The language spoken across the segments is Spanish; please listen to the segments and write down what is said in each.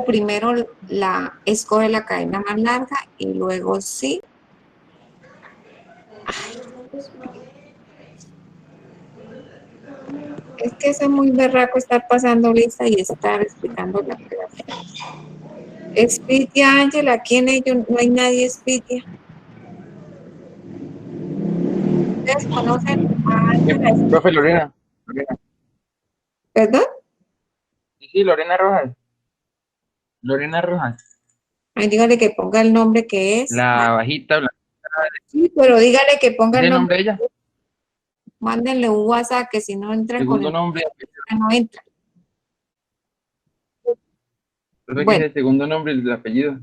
primero escoge la cadena más larga y luego sí. Ay, es que eso es muy berraco estar pasando lista y estar explicando la clase. Expidia, Ángela, ¿quién es? No hay nadie Expidia. ¿Ustedes conocen a Ángela Expidia? Profe Lorena. Lorena. ¿Perdón? Sí, Lorena Rojas. Lorena Rojas. Ay, dígale que ponga el nombre que es. La bajita, blanca. Sí, pero dígale que ponga ¿Es el el nombre. nombre de ella? Mándenle un WhatsApp que si no entran con Segundo el nombre. no entran. Profe, que es Bueno, el segundo nombre y el apellido.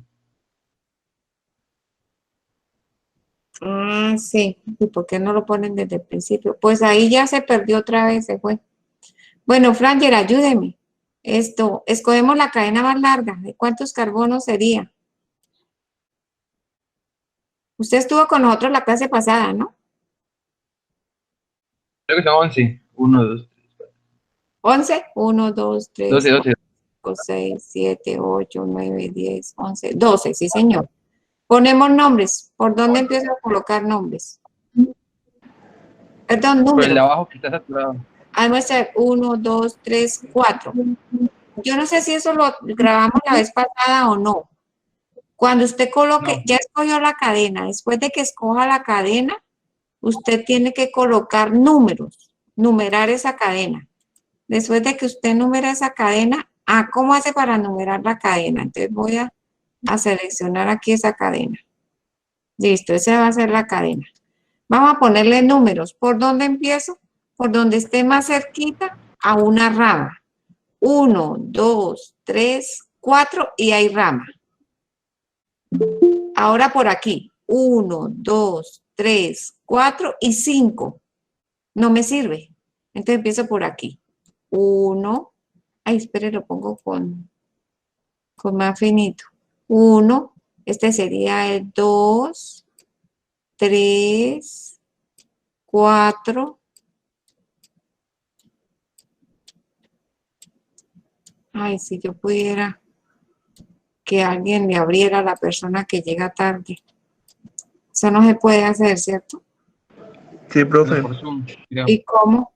sí. ¿Y por qué no lo ponen desde el principio? Pues ahí ya se perdió otra vez, se fue. Bueno, Franger, ayúdeme. Escogemos la cadena más larga. ¿De cuántos carbonos sería? Usted estuvo con nosotros la clase pasada, ¿no? Creo que son 11. 1, 2, 11. 1, 2, 3, 12, 4, 12. 5, 6, 7, 8, 9, 10, 11, 12. Sí, señor. Ponemos nombres. ¿Por dónde empiezo a colocar nombres? Perdón, Por el de números. abajo que está saturado. Muestra 1, 2, 3, 4. Yo no sé si eso lo grabamos la vez pasada o no. Cuando usted coloque, No. ya escogió la cadena, después de que escoja la cadena, usted tiene que colocar números, numerar esa cadena. Después de que usted numera esa cadena, ¿cómo hace para numerar la cadena? Entonces voy a seleccionar aquí esa cadena. Listo, esa va a ser la cadena. Vamos a ponerle números. ¿Por dónde empiezo? Por donde esté más cerquita a una rama. 1, 2, 3, 4 y hay rama. Ahora por aquí. 1, 2, 3, 4 y 5. No me sirve. Entonces empiezo por aquí. 1. Ay, espere, lo pongo con más finito. 1. Este sería el 2, 3, 4. Ay, si yo pudiera que alguien le abriera a la persona que llega tarde. Eso no se puede hacer, ¿cierto? Sí, profe. Por Zoom, creo. ¿Y cómo?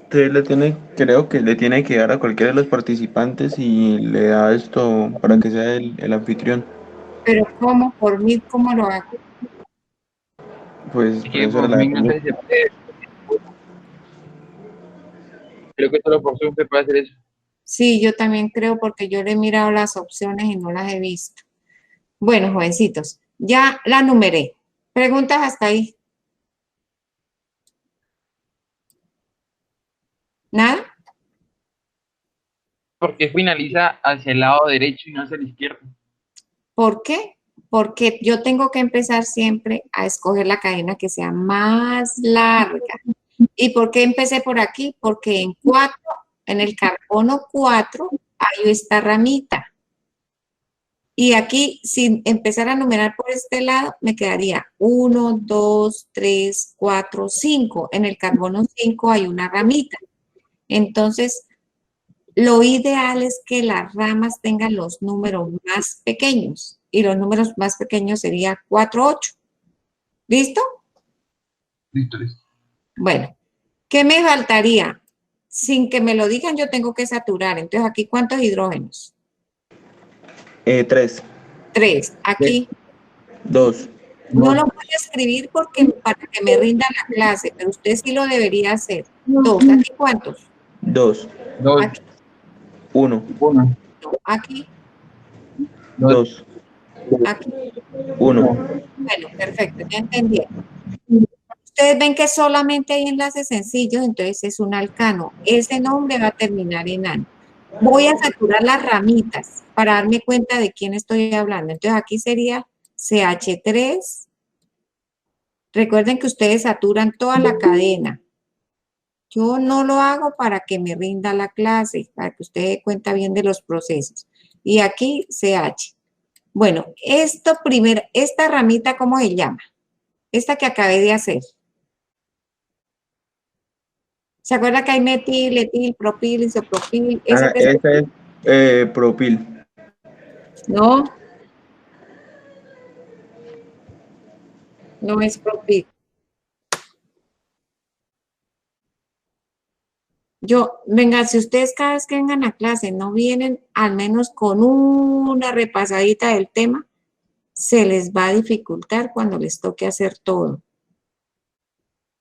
Usted creo que le tiene que dar a cualquiera de los participantes y le da esto para que sea el anfitrión. Pero ¿cómo? Por mí, ¿cómo lo hago? Pues Es que profesora, por la mí verdad, no sé si se puede. Creo que solo por Zoom se puede hacer eso. Sí, yo también creo porque yo le he mirado las opciones y no las he visto. Bueno, jovencitos, ya la numeré. ¿Preguntas hasta ahí? ¿Nada? Porque finaliza hacia el lado derecho y no hacia el izquierdo. ¿Por qué? Porque yo tengo que empezar siempre a escoger la cadena que sea más larga. ¿Y por qué empecé por aquí? Porque en el carbono 4 hay esta ramita. Y aquí, si empezara a numerar por este lado, me quedaría 1, 2, 3, 4, 5. En el carbono 5 hay una ramita. Entonces, lo ideal es que las ramas tengan los números más pequeños. Y los números más pequeños sería 4, 8. ¿Listo? Listo, listo. Bueno, ¿qué me faltaría? Sin que me lo digan, yo tengo que saturar. Entonces, ¿aquí cuántos hidrógenos? 3, 3. Aquí 2, no lo No. voy a escribir porque para que me rinda la clase, pero usted sí lo debería hacer. 2. ¿Aquí cuántos? 2, 2, Aquí 1, 1, no. Aquí, 2, 2, aquí. 1. 1. Bueno, perfecto, ya entendí. Ustedes ven que solamente hay enlaces sencillos, entonces es un alcano. Ese nombre va a terminar en ano. Voy a saturar las ramitas para darme cuenta de quién estoy hablando. Entonces aquí sería CH3. Recuerden que ustedes saturan toda la cadena. Yo no lo hago para que me rinda la clase, para que usted dé cuenta bien de los procesos. Y aquí CH. Bueno, esta ramita, ¿cómo se llama? Esta que acabé de hacer. ¿Se acuerda que hay metil, etil, propil, isopropil? Ese es Esa es Propil. No, no es propil. Venga, si ustedes cada vez que vengan a clase no vienen al menos con una repasadita del tema, se les va a dificultar cuando les toque hacer todo.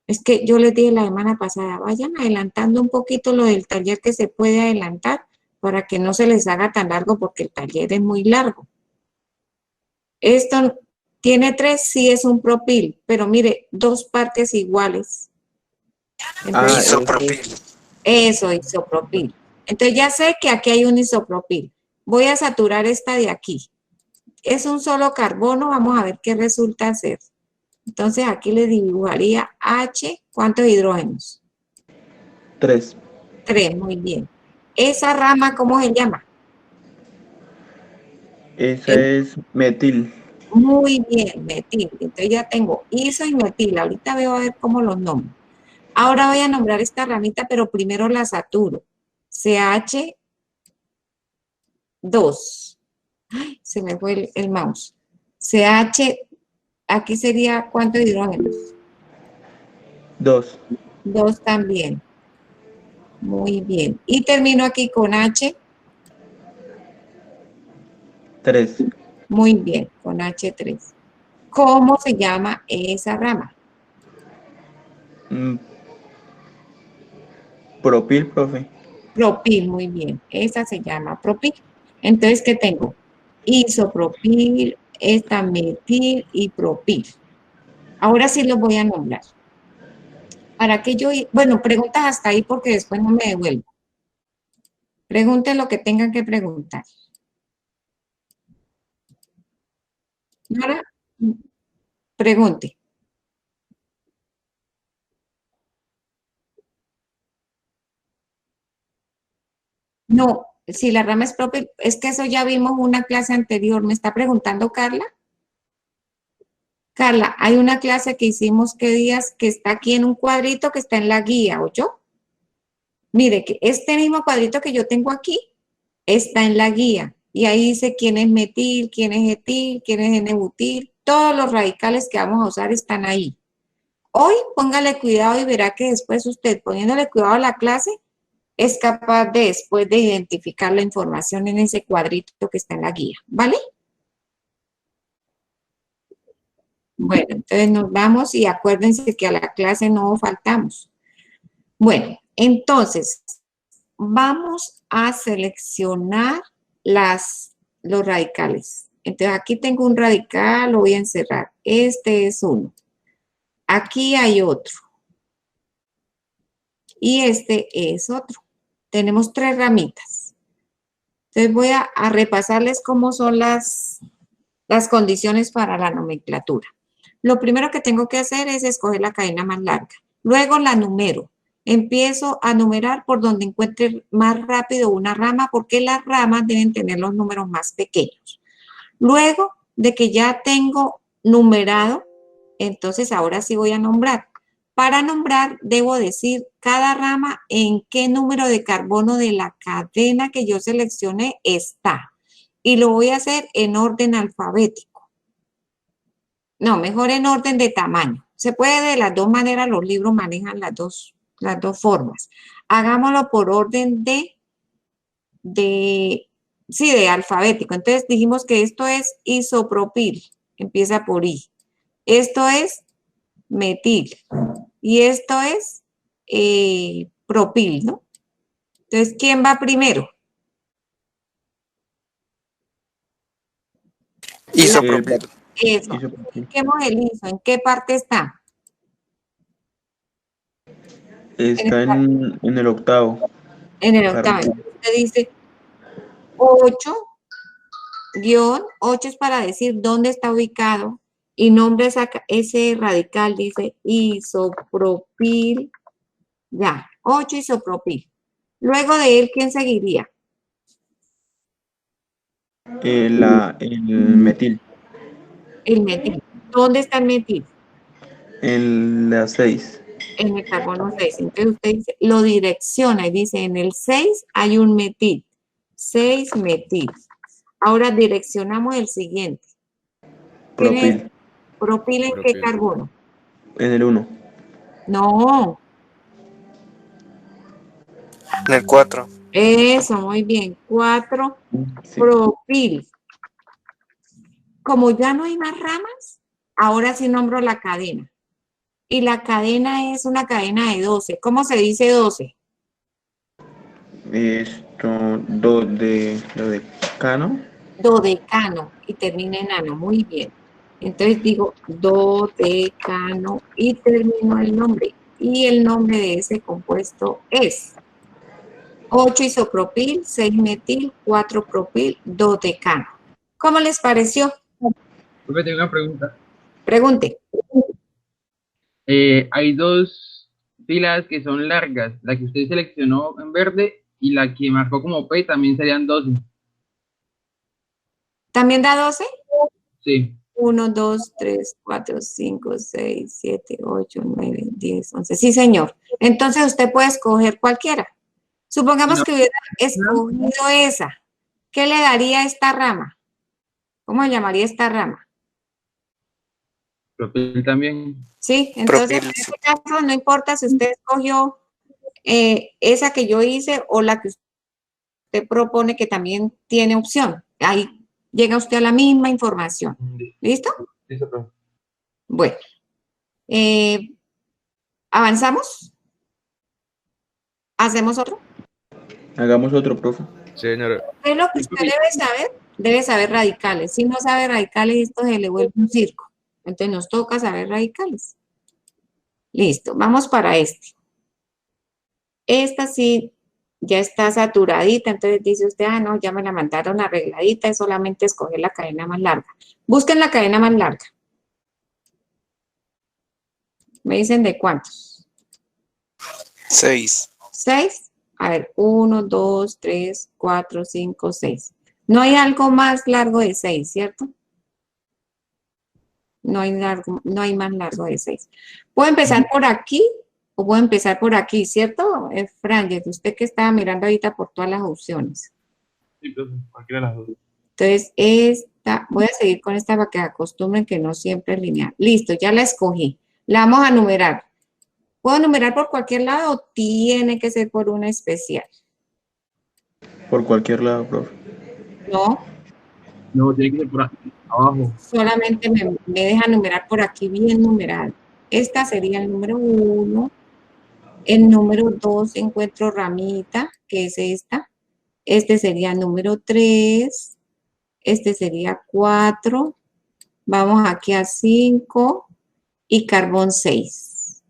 Es que yo les dije la semana pasada, vayan adelantando un poquito lo del taller que se puede adelantar para que no se les haga tan largo porque el taller es muy largo. Esto tiene 3, sí es un propil, pero mire, 2 partes iguales. Entonces, Isopropil. eso, isopropil. Entonces ya sé que aquí hay un isopropil. Voy a saturar esta de aquí. Es un solo carbono, vamos a ver qué resulta ser. Entonces aquí le dibujaría H, ¿cuántos hidrógenos? 3. 3, muy bien. ¿Esa rama cómo se llama? Esa es metil. Muy bien, metil. Entonces ya tengo iso y metil. Ahorita veo a ver cómo los nombro. Ahora voy a nombrar esta ramita, pero primero la saturo. CH2. Ay, se me fue el mouse. CH, aquí sería ¿cuántos hidrógenos? 2. 2 también. Muy bien. Y termino aquí con H. 3. Muy bien, con H3. ¿Cómo se llama esa rama? Propil, profe. Propil, muy bien. Esa se llama propil. Entonces, ¿qué tengo? Isopropil, esta metil y propil. Ahora sí los voy a nombrar. ¿Para qué yo? Bueno, preguntas hasta ahí porque después no me devuelvo. Pregunten lo que tengan que preguntar. Ahora, pregunte. No, si la rama es propia, es que eso ya vimos una clase anterior. ¿Me está preguntando Carla? Carla, hay una clase que hicimos, ¿qué días? Que está aquí en un cuadrito que está en la guía, ¿oyó? Mire, que este mismo cuadrito que yo tengo aquí está en la guía. Y ahí dice quién es metil, quién es etil, quién es N-butil. Todos los radicales que vamos a usar están ahí. Hoy póngale cuidado y verá que después usted, poniéndole cuidado a la clase, es capaz de después de identificar la información en ese cuadrito que está en la guía, ¿vale? Bueno, entonces nos vamos y acuérdense que a la clase no faltamos. Bueno, entonces vamos a seleccionar los radicales. Entonces aquí tengo un radical, lo voy a encerrar. Este es uno. Aquí hay otro. Y este es otro. Tenemos 3 ramitas. Entonces voy a repasarles cómo son las condiciones para la nomenclatura. Lo primero que tengo que hacer es escoger la cadena más larga. Luego la numero. Empiezo a numerar por donde encuentre más rápido una rama, porque las ramas deben tener los números más pequeños. Luego de que ya tengo numerado, entonces ahora sí voy a nombrar. Para nombrar, debo decir cada rama en qué número de carbono de la cadena que yo seleccioné está. Y lo voy a hacer en orden alfabético. No, mejor en orden de tamaño. Se puede de las dos maneras, los libros manejan las dos formas. Hagámoslo por orden de alfabético. Entonces dijimos que esto es isopropil, empieza por I. Esto es metil y esto es propil, ¿no? Entonces, ¿quién va primero? Isopropil. Eso. Busquemos el iso. ¿En qué parte está? Está en el octavo. En el octavo. Usted dice 8, guión 8 es para decir dónde está ubicado y nombra ese radical, dice isopropil, ya, 8 isopropil. Luego de él, ¿quién seguiría? El metil. El metil. ¿Dónde está el metil? En la 6. En el carbono 6. Entonces usted dice, lo direcciona y dice, en el 6 hay un metil. 6-metil. Ahora direccionamos el siguiente. ¿Quién es? Propil. ¿Propil en qué Propil. carbono? En el 1. No, En el 4. eso, muy bien. 4, Sí. propil. Como ya no hay más ramas, ahora sí nombro la cadena. Y la cadena es una cadena de 12. ¿Cómo se dice 12? Lo de Cano. Dodecano y termina en ano. Muy bien. Entonces digo dodecano y termino el nombre. Y el nombre de ese compuesto es 8 isopropil, 6-metil, 4-propil, dodecano. ¿Cómo les pareció? Profe, tengo una pregunta. Pregunte. Hay dos filas que son largas. La que usted seleccionó en verde y la que marcó como P también serían 12. ¿También da 12? Sí. 1, 2, 3, 4, 5, 6, 7, 8, 9, 10, 11. Sí, señor. Entonces usted puede escoger cualquiera. Supongamos No. que hubiera escogido esa. ¿Qué le daría a esta rama? ¿Cómo se llamaría esta rama? Propil también. Sí, entonces Propil. en este caso no importa si usted escogió esa que yo hice o la que usted propone que también tiene opción. Ahí llega usted a la misma información. ¿Listo? Listo, profe. Bueno, ¿avanzamos? ¿Hacemos otro? Hagamos otro, profe. Señora, ¿Qué es lo que usted debe saber? Debe saber radicales. Si no sabe radicales, esto se le vuelve un circo. Entonces nos toca saber radicales. Listo, vamos para este. Esta sí ya está saturadita, entonces dice usted, ah, no, ya me la mandaron arregladita, es solamente escoger la cadena más larga. Busquen la cadena más larga. Me dicen de cuántos. 6. 6. A ver, 1, 2, 3, 4, 5, 6. No hay algo más largo de 6, ¿cierto? No hay más largo de 6. Puedo empezar por aquí o puedo empezar por aquí, ¿cierto, Frangel? Usted que estaba mirando ahorita por todas las opciones. Sí, profe. Cualquiera de las dos. Entonces, esta, voy a seguir con esta para que acostumbren que no siempre es lineal. Listo, ya la escogí. La vamos a numerar. ¿Puedo numerar por cualquier lado o tiene que ser por una especial? Por cualquier lado, profe. No, No, tiene que ser por abajo. solamente me deja numerar por aquí bien numerado. Esta sería el número 1. El número 2 encuentro ramita, que es esta. Este sería el número 3. Este sería 4. Vamos aquí a 5 y carbón 6.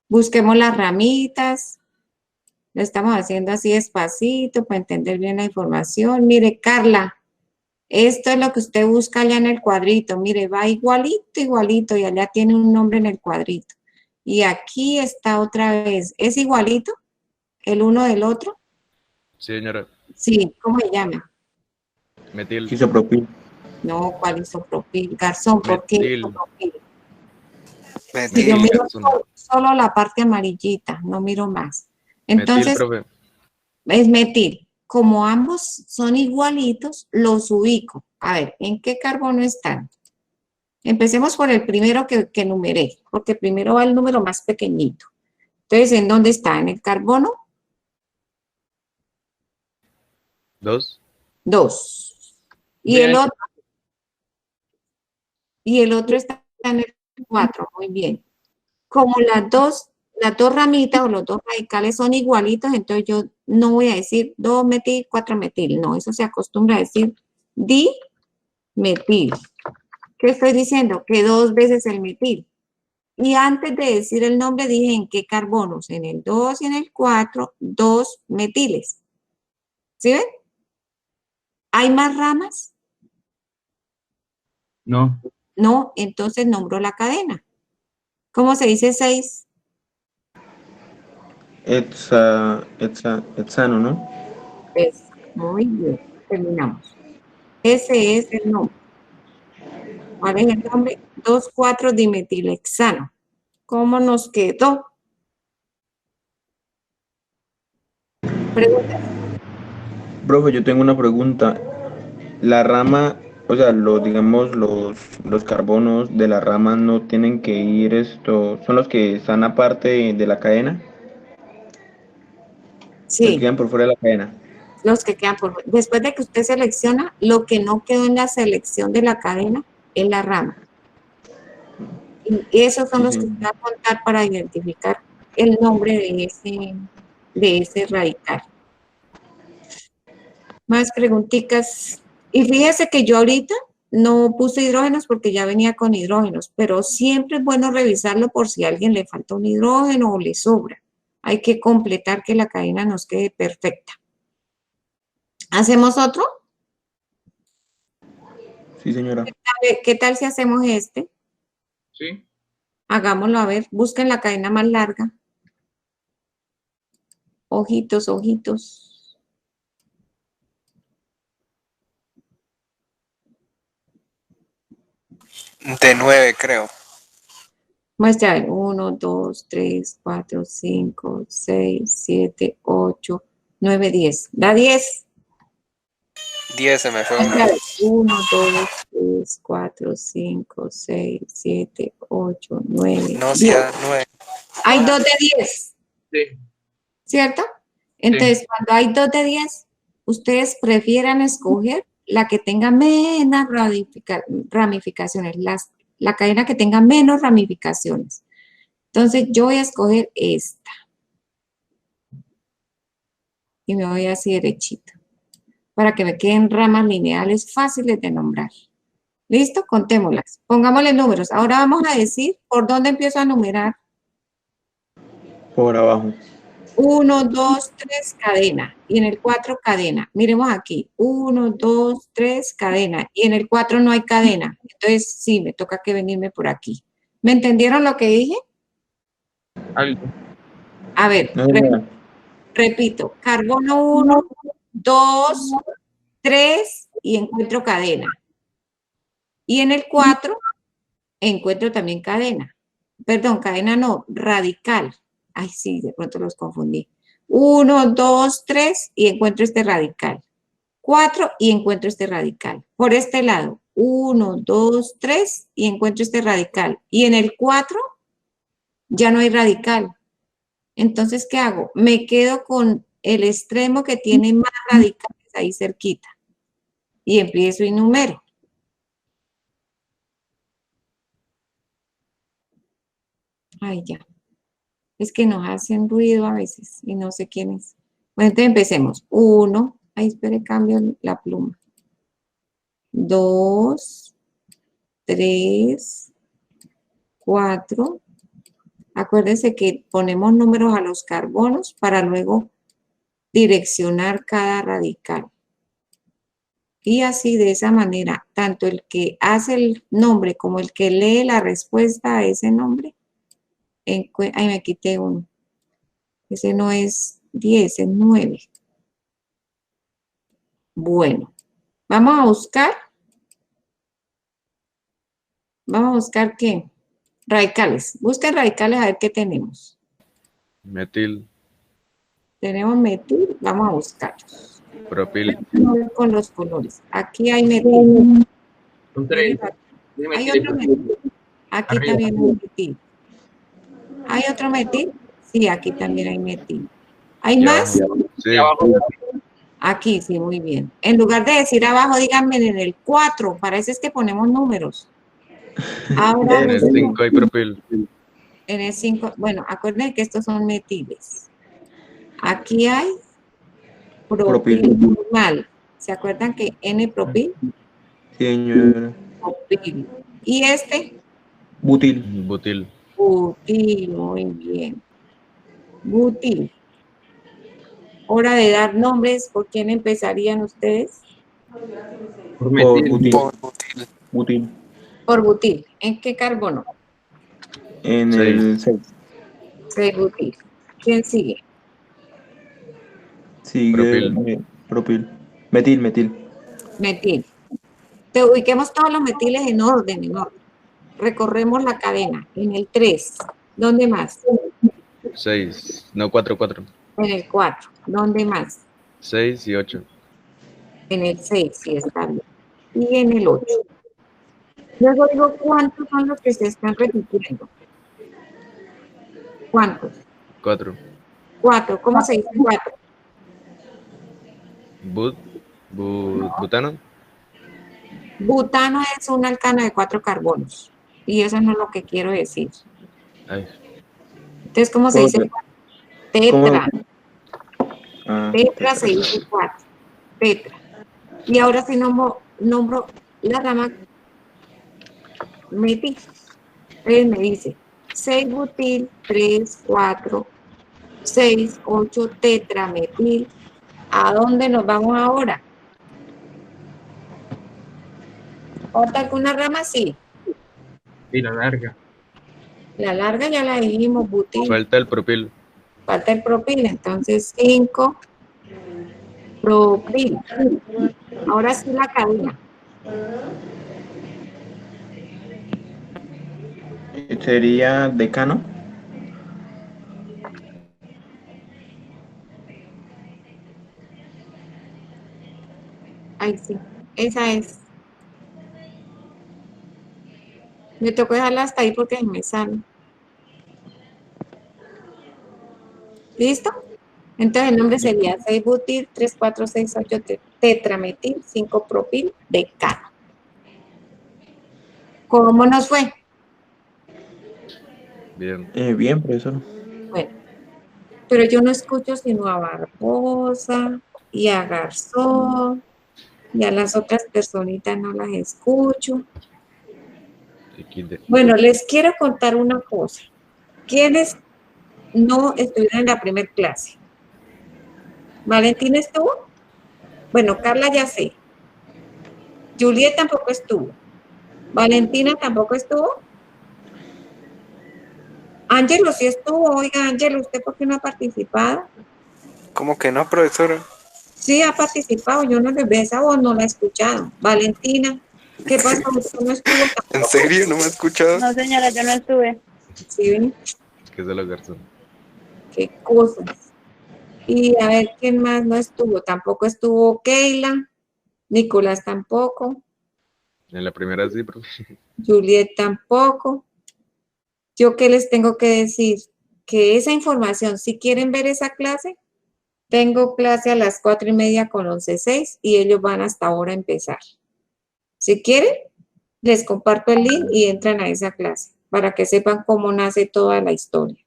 Busquemos las ramitas. Lo estamos haciendo así despacito para entender bien la información. Mire, Carla, esto es lo que usted busca allá en el cuadrito. Mire, va igualito, igualito y allá tiene un nombre en el cuadrito. Y aquí está otra vez. ¿Es igualito el uno del otro? señora, Sí, ¿cómo se llama? metil, Isopropil. No, ¿cuál isopropil? Garzón, ¿por qué Metil. isopropil? Metil. Si yo miro Garzón. solo la parte amarillita, no miro más. metil, Entonces, profe. es metil. Como ambos son igualitos, los ubico. A ver, ¿en qué carbono están? Empecemos por el primero que numeré, porque primero va el número más pequeñito. Entonces, ¿en dónde está? ¿En el carbono? 2, 2. Y Bien. el otro está en el 4. Muy bien. Como las dos ramitas o los dos radicales son igualitos, entonces yo no voy a decir 2-metil, 4-metil. No, eso se acostumbra a decir dimetil. ¿Qué estoy diciendo? Que 2 veces el metil. Y antes de decir el nombre dije en qué carbonos. En el 2 y en el 4, 2 metiles. ¿Sí ven? ¿Hay más ramas? No. No, entonces nombro la cadena. ¿Cómo se dice 6? Hexano, ¿no? Pues, muy bien, terminamos. Ese es el nombre. ¿Cuál es el nombre? 2,4-dimetilhexano. ¿Cómo nos quedó? Preguntas. Profe, yo tengo una pregunta. La rama, o sea, digamos, los carbonos de la rama no tienen que ir son los que están aparte de la cadena, los que Sí, quedan por fuera de la cadena. los que quedan por... Después de que usted selecciona, lo que no quedó en la selección de la cadena es la rama. Y esos son Sí, los que sí. usted va a contar para identificar el nombre de ese radical. Más preguntitas. Y fíjese que yo ahorita no puse hidrógenos porque ya venía con hidrógenos, pero siempre es bueno revisarlo por si a alguien le falta un hidrógeno o le sobra. Hay que completar que la cadena nos quede perfecta. ¿Hacemos otro? Sí, señora. ¿Qué tal si hacemos este? ¿Sí? Hagámoslo a ver. Busquen la cadena más larga. Ojitos, ojitos. De 9, creo. Muestra, a ver, 1, 2, 3, 4, 5, 6, 7, 8, 9, 10. Da 10. 10 se me fue uno. Muestra, a ver, 1, 2, 3, 4, 5, 6, 7, 8, 9, No, 10. sea 9. Hay 2 de 10, Sí. ¿cierto? Entonces, cuando hay 2 de 10, ustedes prefieran escoger la que tenga menos ramificaciones, la cadena que tenga menos ramificaciones. Entonces, yo voy a escoger esta. Y me voy así derechito, para que me queden ramas lineales fáciles de nombrar. ¿Listo? Contémoslas. Pongámosle números. Ahora vamos a decir por dónde empiezo a numerar. Por abajo. 1, 2, 3, cadena. Y en el 4, cadena. Miremos aquí. 1, 2, 3, cadena. Y en el 4 no hay cadena. Entonces, sí, me toca que venirme por aquí. ¿Me entendieron lo que dije? Algo. A ver, No, señora. repito. Carbono 1, 2, 3 y encuentro cadena. Y en el 4 encuentro también cadena. Perdón, cadena no, radical. Ay, sí, de pronto los confundí. 1, 2, 3 y encuentro este radical. 4 y encuentro este radical. Por este lado, 1, 2, 3 y encuentro este radical. Y en el 4 ya no hay radical. Entonces, ¿qué hago? Me quedo con el extremo que tiene más radicales ahí cerquita. Y empiezo y numero. Ay, ya. Es que nos hacen ruido a veces y no sé quién es. Bueno, entonces empecemos. 1, ahí espere, cambio la pluma. 2, 3, 4. Acuérdense que ponemos números a los carbonos para luego direccionar cada radical. Y así, de esa manera, tanto el que hace el nombre como el que lee la respuesta a ese nombre, ahí me quité uno. Ese no es 10, es 9. Bueno, vamos a buscar. Vamos a buscar ¿qué? Radicales. Busquen radicales a ver qué tenemos. Metil, Tenemos metil, vamos a buscarlos. propil, Con los colores. Aquí hay metil. Son 3. Hay otro metil. Aquí Arriba. también hay metil. ¿Hay otro metil? Sí, aquí también hay metil. ¿Hay y más? abajo. Sí, Y abajo. Aquí, sí, muy bien. En lugar de decir abajo, díganme en el 4. Para eso es que ponemos números. Ahora en el busquen 5 hay propil. en el 5. Bueno, acuérdense que estos son metiles. Aquí hay propil normal. ¿Se acuerdan que N-propil? Sí, señora. Propil. ¿Y este? Butil. Butil, Butil, muy bien. Butil. Hora de dar nombres. ¿Por quién empezarían ustedes? Por Por metil. butil. Por útil. Butil. Por butil. ¿En qué carbono? En 6, el 6. 6 butil. ¿Quién sigue? Sigue propil. Metil, metil. Metil. Te ubiquemos todos los metiles en orden, en orden. Recorremos la cadena. En el 3. ¿Dónde más? 6, no 4, 4. En el 4. ¿Dónde más? 6 y 8. En el 6, sí está bien. Y en el 8. Luego digo, ¿cuántos son los que se están repitiendo? ¿Cuántos? 4. 4. ¿Cómo se dice 4? Butano. Butano es un alcano de 4 carbonos. Y eso no es lo que quiero decir. Ay, Entonces, ¿cómo se ¿Cómo dice? se- cómo- Tetra. Ah, Tetra se dice 4. Tetra. Y ahora sí nombro la rama metil. Entonces me dice 6 butil, 3, 4, 6, 8 tetrametil. ¿A dónde nos vamos ahora? ¿Falta alguna rama? Sí. Y la larga. La larga ya la dijimos, butil. falta el propil. Falta el propil, entonces 5 propil. Ahora sí la cadena. Sería decano. Ahí sí, esa es. Me tocó dejarla hasta ahí porque me sale. ¿Listo? Entonces el nombre sería 6 butil, 3, 4, 6, 8 tetrametil, 5 propil, decano. ¿Cómo nos fue? Bien. Bien, profesor. Bueno, pero yo no escucho sino a Barbosa y a Garzón y a las otras personitas no las escucho. XD. Bueno, les quiero contar una cosa. ¿Quiénes no estuvieron en la primera clase? ¿Valentín estuvo? Bueno, Carla ya sé. Juliet tampoco estuvo. ¿Valentina tampoco estuvo? Ángelo sí estuvo. Oiga, Ángelo, ¿usted por qué no ha participado? ¿Cómo que no, profesora? Sí, ha participado. Yo no le veo esa voz, no la he escuchado. Valentina, ¿qué pasó? ¿Usted no estuvo tampoco? ¿En serio? ¿No me ha escuchado? No, señora, yo no estuve. Sí, ven, Que es de los garzón. qué cosas. Y a ver, ¿quién más no estuvo? Tampoco estuvo Keila, Nicolás tampoco, En la primera sí, profe. Juliet tampoco. ¿Yo qué les tengo que decir? Que esa información, si quieren ver esa clase, tengo clase a las 4:30 con 11:06 y ellos van hasta ahora a empezar. Si quieren, les comparto el link y entran a esa clase para que sepan cómo nace toda la historia.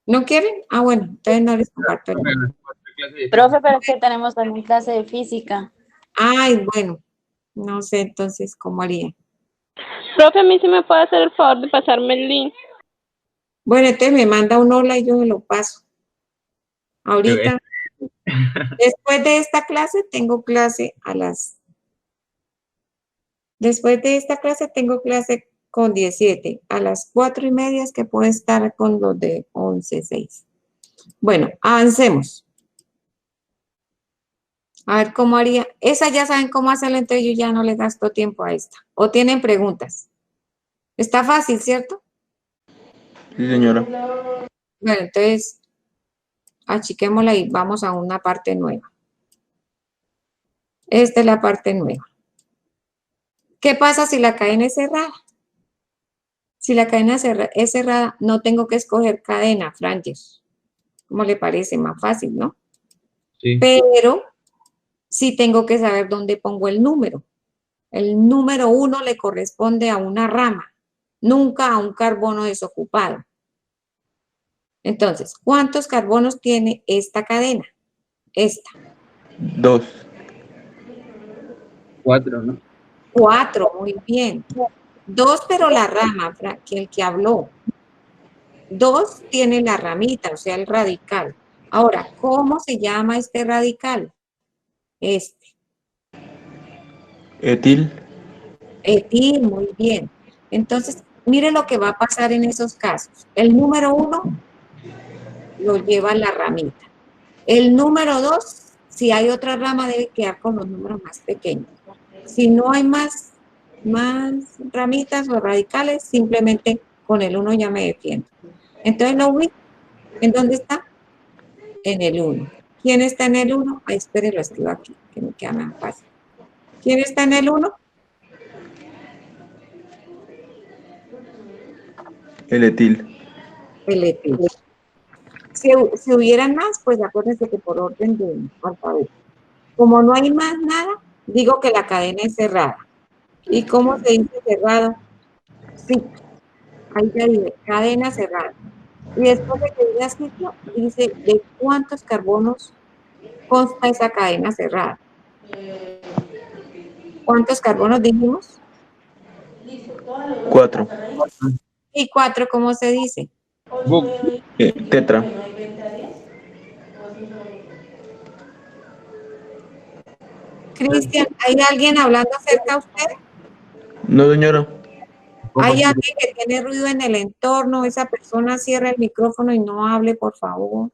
¿No quieren? Ah, bueno, entonces no les comparto el link. Profe, pero es que tenemos también clase de física. Ay, bueno, no sé entonces cómo haría. Profe, a mí sí me puede hacer el favor de pasarme el link. Bueno, entonces me manda un hola y yo se lo paso. Ahorita, después de esta clase, tengo clase después de esta clase tengo clase con 17. A las 4:30 es que puedo estar con los de 11:06. Bueno, avancemos. A ver cómo haría. Esa ya saben cómo hacerla, entonces yo ya no le gasto tiempo a esta. ¿O tienen preguntas? Está fácil, ¿cierto? Sí, señora. Bueno, entonces achiquémosla y vamos a una parte nueva. Esta es la parte nueva. ¿Qué pasa si la cadena es cerrada? Si la cadena es cerrada, no tengo que escoger cadena, Frances. ¿Cómo le parece? Más fácil, ¿no? Sí. Pero sí tengo que saber dónde pongo el número. El número 1 le corresponde a una rama, nunca a un carbono desocupado. Entonces, ¿cuántos carbonos tiene esta cadena? Esta. 2. 4, ¿no? 4, muy bien. 2, pero la rama, que el que habló. 2 tiene la ramita, o sea, el radical. Ahora, ¿cómo se llama este radical? Este. Etil. Etil, muy bien. Entonces, mire lo que va a pasar en esos casos. El número 1 lo lleva la ramita. El número 2, si hay otra rama, debe quedar con los números más pequeños. Si no hay más ramitas o radicales, simplemente con el 1 ya me defiendo. Entonces, ¿lo ubico? ¿En dónde está? en el 1. ¿Quién está en el 1? Ay, espere, lo escribo aquí, que me queda más fácil. ¿Quién está en el 1? El etil. El etil. Si hubieran más, pues acuérdense que por orden de alfabeto. Como no hay más nada, digo que la cadena es cerrada. ¿Y cómo se dice cerrado? Sí, ahí ya dice, cadena cerrada. Y después de que diga ciclo, dice de cuántos carbonos consta esa cadena cerrada. ¿Cuántos carbonos dijimos? 4. Y 4, ¿cómo se dice? Book. Tetra. Cristian, ¿hay alguien hablando cerca a usted? No, señora. ¿Hay alguien que tiene ruido en el entorno? Esa persona cierra el micrófono y no hable, por favor.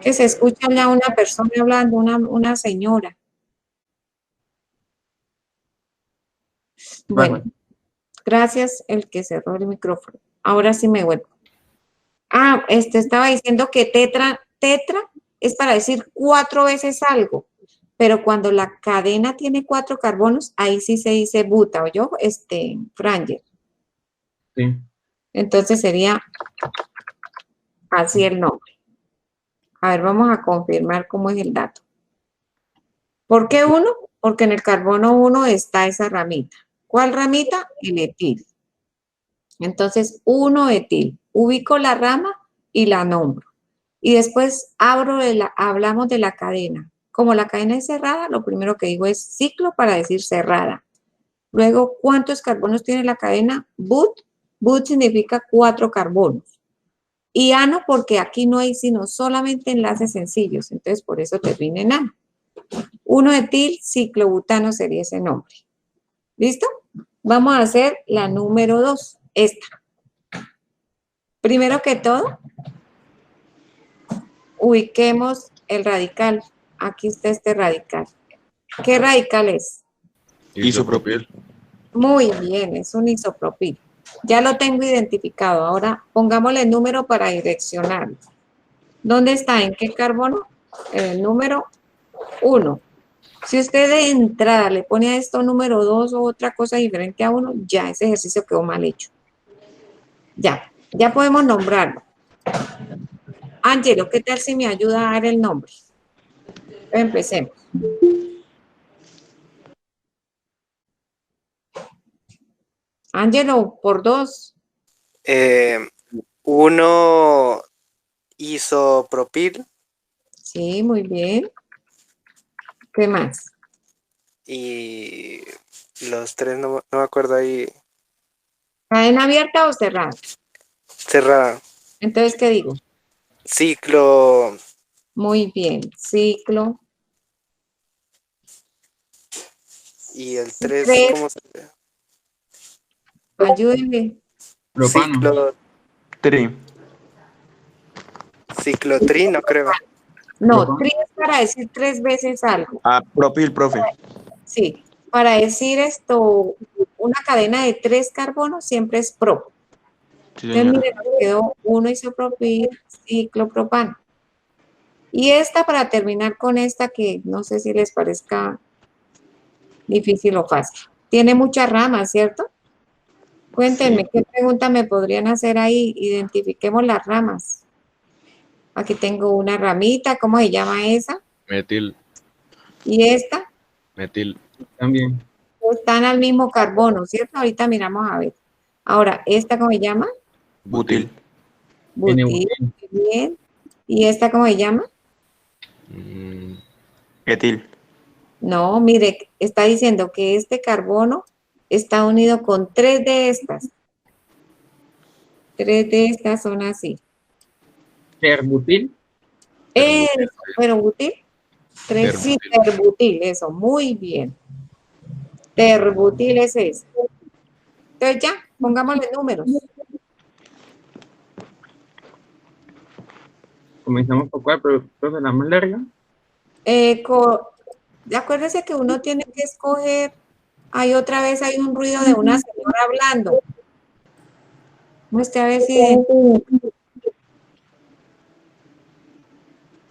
Que se escucha ya una persona hablando, una señora. Bueno, gracias el que cerró el micrófono. Ahora sí me vuelvo. Estaba diciendo que tetra es para decir 4 veces algo, pero cuando la cadena tiene 4 carbonos, ahí sí se dice buta, ¿oyó? Franger. Sí. Entonces sería así el nombre. A ver, vamos a confirmar cómo es el dato. ¿Por qué 1? Porque en el carbono 1 está esa ramita. ¿Cuál ramita? El etil. Entonces, 1 etil. Ubico la rama y la nombro. Y después hablamos de la cadena. Como la cadena es cerrada, lo primero que digo es ciclo para decir cerrada. Luego, ¿cuántos carbonos tiene la cadena? But. But significa 4 carbonos. Y ano porque aquí no hay sino solamente enlaces sencillos. Entonces, por eso termina en ano. 1 etil ciclobutano sería ese nombre. ¿Listo? Vamos a hacer la número 2. Esta. Primero que todo, ubiquemos el radical. Aquí está este radical. ¿Qué radical es? Isopropil. Muy bien, es un isopropil. Ya lo tengo identificado. Ahora pongámosle el número para direccionarlo. ¿Dónde está? ¿En qué carbono? El número 1. Si usted de entrada le pone a esto número 2 o otra cosa diferente a 1, ya ese ejercicio quedó mal hecho. Ya podemos nombrarlo. Ángelo, ¿qué tal si me ayuda a dar el nombre? Empecemos. Ángelo, por 2. 1 isopropil Sí, muy bien. ¿Qué más? y los 3 no me acuerdo ahí. ¿Cadena abierta o cerrada? Cerrada. Entonces, ¿qué digo? Ciclo. Muy bien. Ciclo. Y el 3, Tres. ¿cómo se llama? Ayúdenme. Propano. Ciclotri, no creo. No, tri es para decir 3 veces algo. Propil, profe. Sí, para decir esto, una cadena de 3 carbonos siempre es pro. Sí, Entonces, señora. miren, nos quedó 1 isopropil, ciclopropano. Y esta, para terminar con esta, que no sé si les parezca difícil o fácil. Tiene muchas ramas, ¿cierto? Cuéntenme, Sí. ¿qué pregunta me podrían hacer ahí? Identifiquemos las ramas. Aquí tengo una ramita, ¿cómo se llama esa? Metil. ¿Y esta? Metil. También. Están al mismo carbono, ¿cierto? Ahorita miramos a ver. Ahora, ¿esta cómo se llama? Butil. Butil, N-butil. muy bien. ¿Y esta cómo se llama? Etil. No, mire, está diciendo que este carbono está unido con 3 de estas. 3 de estas son así. Terbutil. Pero butil. 3, sí, terbutil, eso, muy bien. Terbutil es ese. Entonces ya, pongámosle números. Comenzamos por cuál, pero la más larga. Acuérdese que uno tiene que escoger. Otra vez hay un ruido de una señora hablando. Muestre a ver si...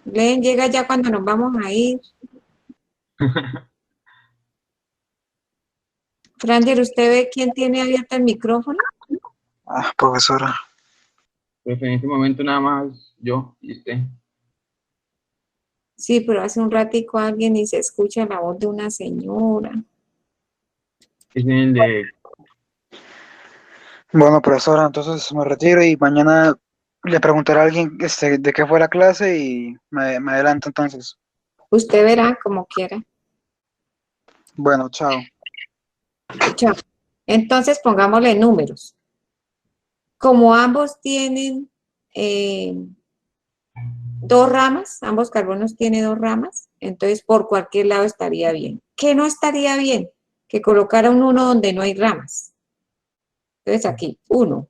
Glenn, llega ya cuando nos vamos a ir. Franger, ¿usted ve quién tiene abierto el micrófono? Ah, profesora. Pues en este momento nada más yo y usted. Sí, pero hace un ratico alguien y se escucha la voz de una señora. Es el de... Bueno, profesora, entonces me retiro y mañana le preguntaré a alguien de qué fue la clase y me adelanto entonces. Usted verá como quiera. Bueno, chao. Chao. Entonces pongámosle números. Como ambos tienen dos ramas, ambos carbonos tienen dos ramas, entonces por cualquier lado estaría bien. ¿Qué no estaría bien? Que colocara un 1 donde no hay ramas. Entonces aquí, 1.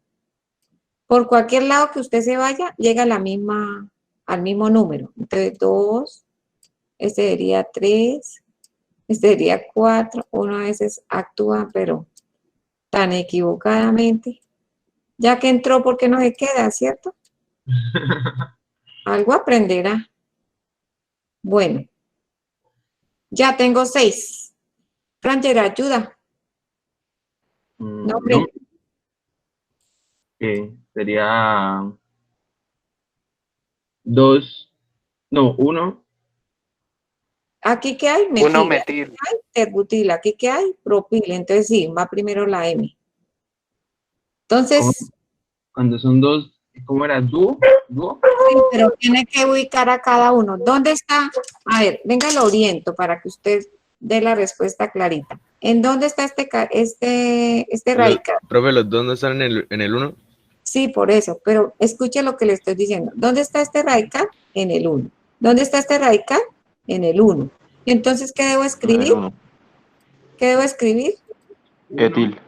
Por cualquier lado que usted se vaya, llega a al mismo número. Entonces 2, este sería 3, este sería 4. Uno a veces actúa, pero tan equivocadamente. Ya que entró, ¿por qué no se queda, cierto? Algo aprenderá. Bueno, ya tengo 6. Franger, ayuda. Nombre. No, sería 2, no, 1, ¿Aquí qué hay? Uno Metil. metil. Aquí hay terbutil. ¿Aquí qué hay? Propil. Entonces sí, va primero la M. Entonces, cuando son dos, ¿cómo era? ¿Dúo? ¿Dúo? sí, pero tiene que ubicar a cada uno. ¿Dónde está? A ver, venga, lo oriento para que usted dé la respuesta clarita. ¿En dónde está este radical? Profe, los dos no están en el 1. Sí, por eso, pero escuche lo que le estoy diciendo. ¿Dónde está este radical? En el 1. ¿Dónde está este radical? En el 1. ¿Y entonces qué debo En el escribir? 1. ¿Qué debo escribir? Etil.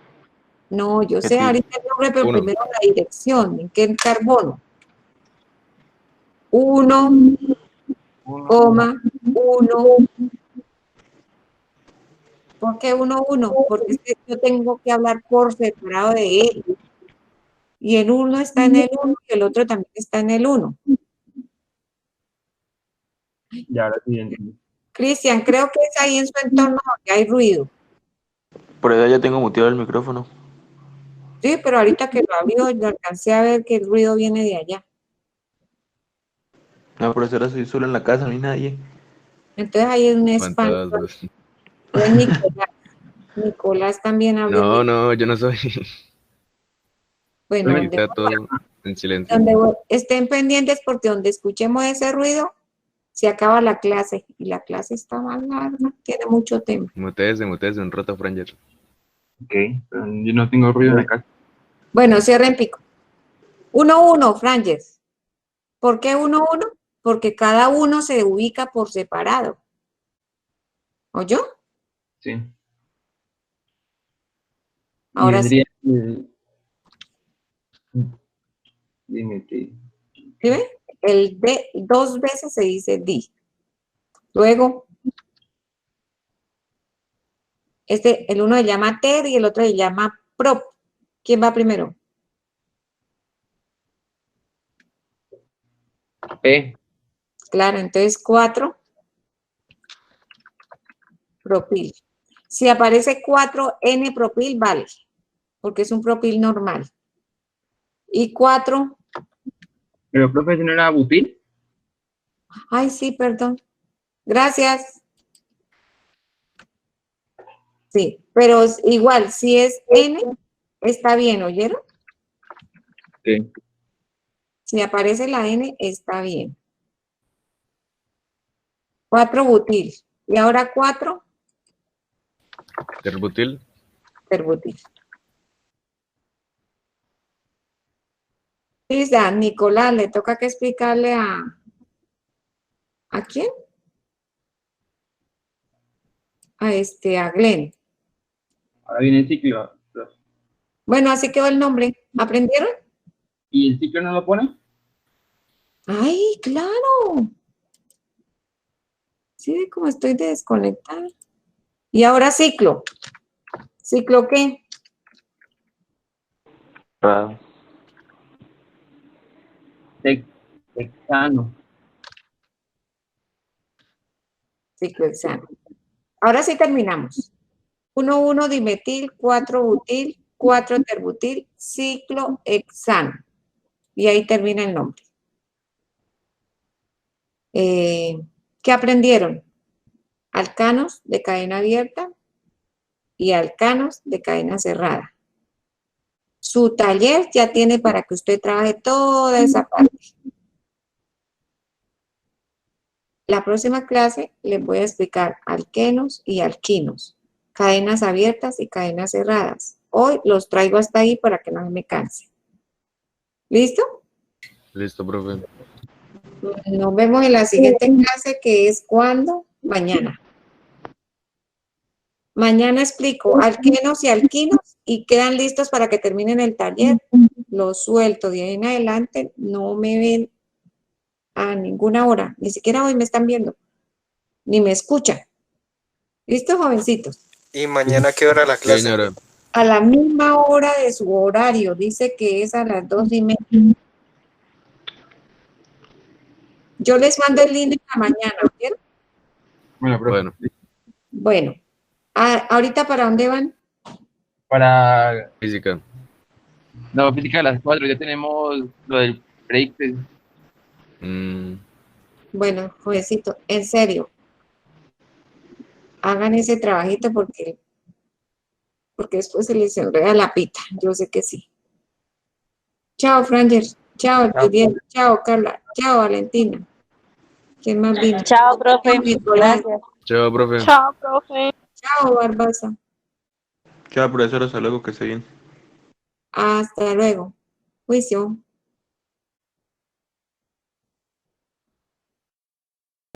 No, yo sé Etil. ahorita el nombre, pero 1. primero la dirección. ¿En qué carbono? 1, 1. ¿Por qué 1, 1? Porque es que yo tengo que hablar por separado de él. Y el 1 está en el 1 y el otro también está en el 1. Ya, ahora sí entendí. Cristian, creo que es ahí en su entorno donde hay ruido. Por eso ya tengo muteado el micrófono. Sí, pero ahorita que lo abrió, yo alcancé a ver que el ruido viene de allá. No, profesora, soy solo en la casa, no hay nadie. Entonces ahí es un spam. ¿Cuántas dos? Es Nicolás. Nicolás también abrió el No, micrófono. no, yo no soy. Bueno, Ahorita todo en silencio. estén pendientes porque donde escuchemos ese ruido, se acaba la clase. Y la clase está más larga, tiene mucho tema. Mutees un rato, Franger. Ok, pero yo no tengo ruido en la casa. Bueno, cierren pico. 1, 1, Franges. ¿Por qué 1, 1? Porque cada uno se ubica por separado. ¿Oyó? Sí. Ahora sí. Dime que... ¿Sí ve? El D 2 veces se dice D. Luego, el uno se llama TER y el otro se llama PROP. ¿Quién va primero? P. Claro, entonces 4, propil. Si aparece 4N propil, vale, porque es un propil normal. Y 4, Pero profe, ¿no era butil? ay, sí, perdón. Gracias. Sí, pero igual, si es N, está bien, ¿oyeron? Sí. Si aparece la N, está bien. 4 butil. Y ahora 4 Terbutil. terbutil. Sí, a Nicolás, le toca que explicarle ¿a quién? A Glenn. Ahora viene el ciclo. Bueno, así quedó el nombre. ¿Aprendieron? ¿Y el ciclo no lo pone? ¡Ay, claro! Sí, como estoy desconectada. Y ahora ciclo. ¿Ciclo qué? Texano. ciclohexano. Ahora sí terminamos. 1,1-dimetil, 4-butil, 4-terbutil, ciclohexano. Y ahí termina el nombre. ¿Qué aprendieron? Alcanos de cadena abierta y alcanos de cadena cerrada. Su taller ya tiene para que usted trabaje toda esa parte. La próxima clase les voy a explicar alquenos y alquinos, cadenas abiertas y cadenas cerradas. Hoy los traigo hasta ahí para que no me canse. ¿Listo? Listo, profe. Nos vemos en la siguiente clase, que es ¿cuándo? Mañana. Mañana explico alquenos y alquinos y quedan listos para que terminen el taller. Los suelto de ahí en adelante, no me ven a ninguna hora, ni siquiera hoy me están viendo, ni me escuchan. ¿Listo, jovencitos? ¿Y mañana qué hora la clase? Señora, A la misma hora de su horario, dice que es a las 2:30. Yo les mando el link en la mañana, ¿vieron? Bueno, profe. bueno, Bueno, ¿ahorita para dónde van? Para física. la física de las 4 ya tenemos lo del break. Bueno, jovencito, en serio, hagan ese trabajito porque después se les enreda la pita, yo sé que sí. Chao, Franger, chao, Juliet, chao, Carla, chao, Valentina. ¿Quién más vino? Chao, profe. Chao, Nicolás. Gracias. Chao, profe. Chao, profe. Chao, Barbaza. Chao, profesor, hasta luego, que esté bien. Hasta luego. Juicio.